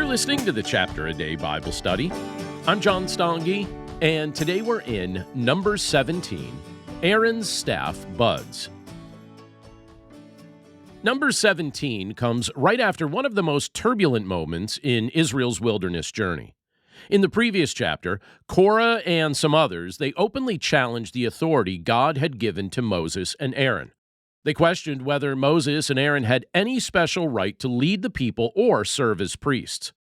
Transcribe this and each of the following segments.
listening to the Chapter a Day Bible Study. I'm John Stange, and today we're in Numbers 17, Aaron's Staff Buds. Numbers 17 comes right after one of the most turbulent moments in Israel's wilderness journey. In the previous chapter, Korah and some others, they openly challenged the authority God had given to Moses and Aaron. They questioned whether Moses and Aaron had any special right to lead the people or serve as priests.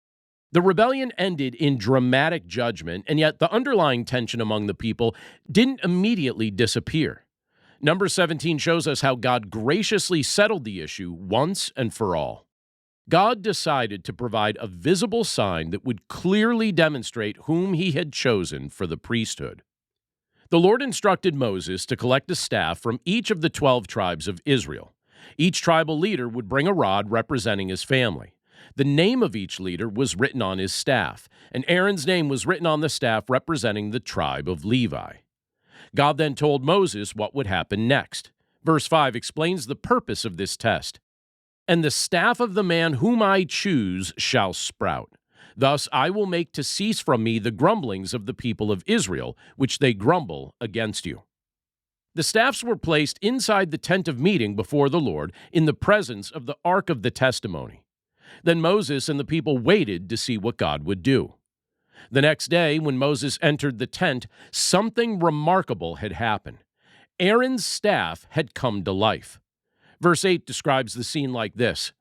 The rebellion ended in dramatic judgment, and yet the underlying tension among the people didn't immediately disappear. Numbers 17 shows us how God graciously settled the issue once and for all. God decided to provide a visible sign that would clearly demonstrate whom he had chosen for the priesthood. The Lord instructed Moses to collect a staff from each of the 12 tribes of Israel. Each tribal leader would bring a rod representing his family. The name of each leader was written on his staff, and Aaron's name was written on the staff representing the tribe of Levi. God then told Moses what would happen next. Verse 5 explains the purpose of this test. "And the staff of the man whom I choose shall sprout. Thus I will make to cease from me the grumblings of the people of Israel, which they grumble against you." The staffs were placed inside the tent of meeting before the Lord in the presence of the Ark of the Testimony. Then Moses and the people waited to see what God would do. The next day, when Moses entered the tent, something remarkable had happened. Aaron's staff had come to life. Verse 8 describes the scene like this.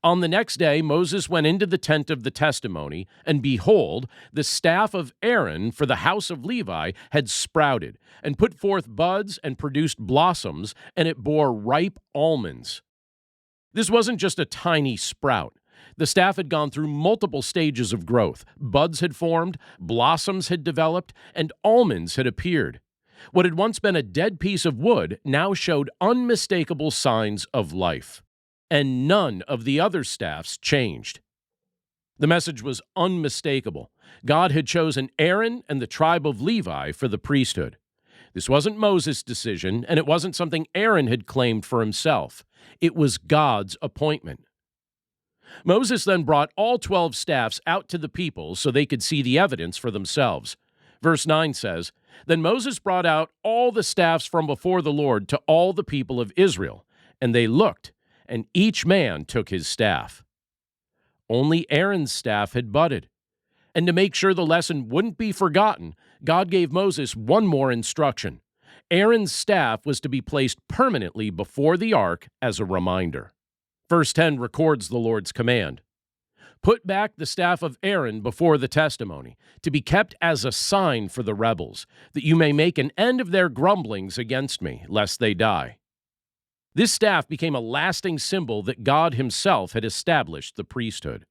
"On the next day, Moses went into the tent of the testimony, and behold, the staff of Aaron for the house of Levi had sprouted, and put forth buds and produced blossoms, and it bore ripe almonds." This wasn't just a tiny sprout. The staff had gone through multiple stages of growth. Buds had formed, blossoms had developed, and almonds had appeared. What had once been a dead piece of wood now showed unmistakable signs of life. And none of the other staffs changed. The message was unmistakable. God had chosen Aaron and the tribe of Levi for the priesthood. This wasn't Moses' decision, and it wasn't something Aaron had claimed for himself. It was God's appointment. Moses then brought all 12 staffs out to the people so they could see the evidence for themselves. Verse 9 says, "Then Moses brought out all the staffs from before the Lord to all the people of Israel, and they looked, and each man took his staff." Only Aaron's staff had budded. And to make sure the lesson wouldn't be forgotten, God gave Moses one more instruction. Aaron's staff was to be placed permanently before the ark as a reminder. Verse 10 records the Lord's command. "Put back the staff of Aaron before the testimony, to be kept as a sign for the rebels, that you may make an end of their grumblings against me, lest they die." This staff became a lasting symbol that God himself had established the priesthood.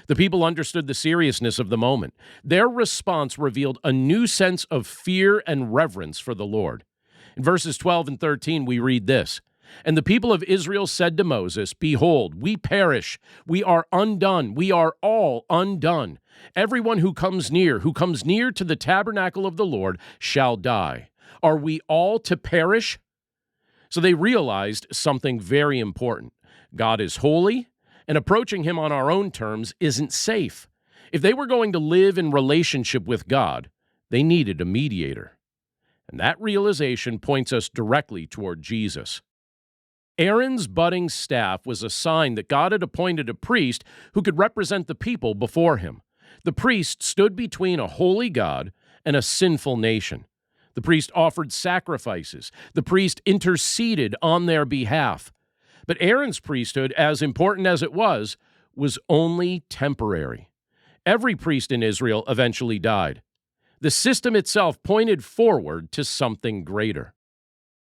The people understood the seriousness of the moment. Their response revealed a new sense of fear and reverence for the Lord. In verses 12 and 13, we read this, "And the people of Israel said to Moses, Behold, we perish. We are undone. We are all undone. Everyone who comes near to the tabernacle of the Lord shall die. Are we all to perish?" So they realized something very important. God is holy, and approaching him on our own terms isn't safe. If they were going to live in relationship with God, they needed a mediator. And that realization points us directly toward Jesus. Aaron's budding staff was a sign that God had appointed a priest who could represent the people before him. The priest stood between a holy God and a sinful nation. The priest offered sacrifices. The priest interceded on their behalf. But Aaron's priesthood, as important as it was only temporary. Every priest in Israel eventually died. The system itself pointed forward to something greater.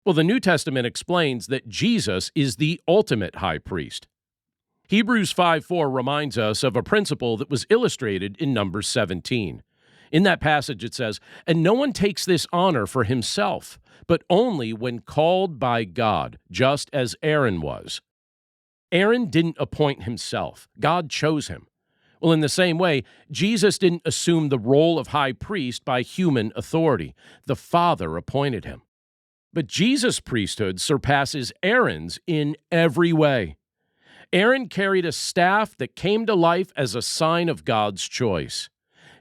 Well, the New Testament explains that Jesus is the ultimate high priest. Hebrews 5:4 reminds us of a principle that was illustrated in Numbers 17. In that passage it says, "And no one takes this honor for himself, but only when called by God, just as Aaron was." Aaron didn't appoint himself. God chose him. Well, in the same way, Jesus didn't assume the role of high priest by human authority. The Father appointed him. But Jesus' priesthood surpasses Aaron's in every way. Aaron carried a staff that came to life as a sign of God's choice.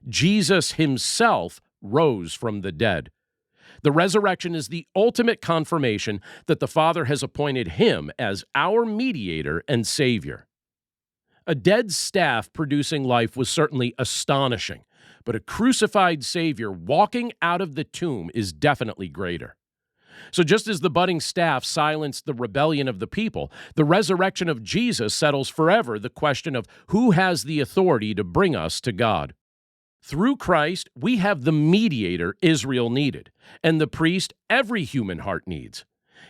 Jesus himself rose from the dead. The resurrection is the ultimate confirmation that the Father has appointed him as our mediator and Savior. A dead staff producing life was certainly astonishing, but a crucified Savior walking out of the tomb is definitely greater. So just as the budding staff silenced the rebellion of the people, the resurrection of Jesus settles forever the question of who has the authority to bring us to God. Through Christ, we have the mediator Israel needed, and the priest every human heart needs.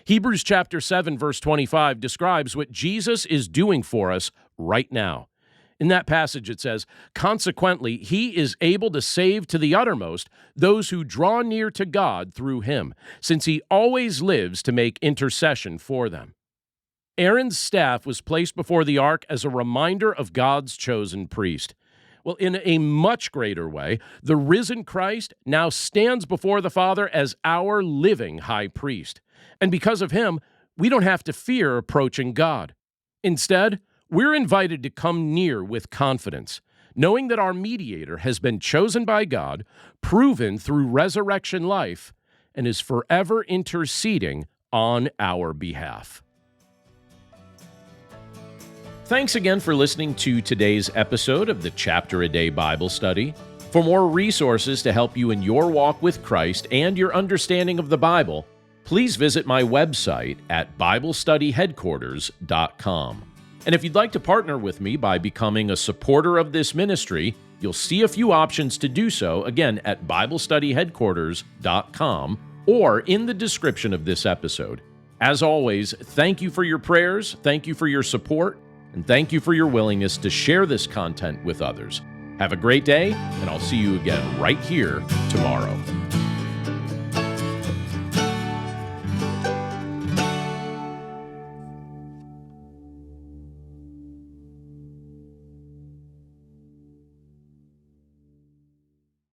Hebrews chapter 7, verse 25 describes what Jesus is doing for us right now. In that passage it says, "Consequently, he is able to save to the uttermost those who draw near to God through him, since he always lives to make intercession for them." Aaron's staff was placed before the ark as a reminder of God's chosen priest. Well, in a much greater way, the risen Christ now stands before the Father as our living high priest. And because of him, we don't have to fear approaching God. Instead, we're invited to come near with confidence, knowing that our mediator has been chosen by God, proven through resurrection life, and is forever interceding on our behalf. Thanks again for listening to today's episode of the Chapter a Day Bible Study. For more resources to help you in your walk with Christ and your understanding of the Bible, please visit my website at BibleStudyHeadquarters.com. And if you'd like to partner with me by becoming a supporter of this ministry, you'll see a few options to do so, again, at BibleStudyHeadquarters.com or in the description of this episode. As always, thank you for your prayers, thank you for your support, and thank you for your willingness to share this content with others. Have a great day, and I'll see you again right here tomorrow.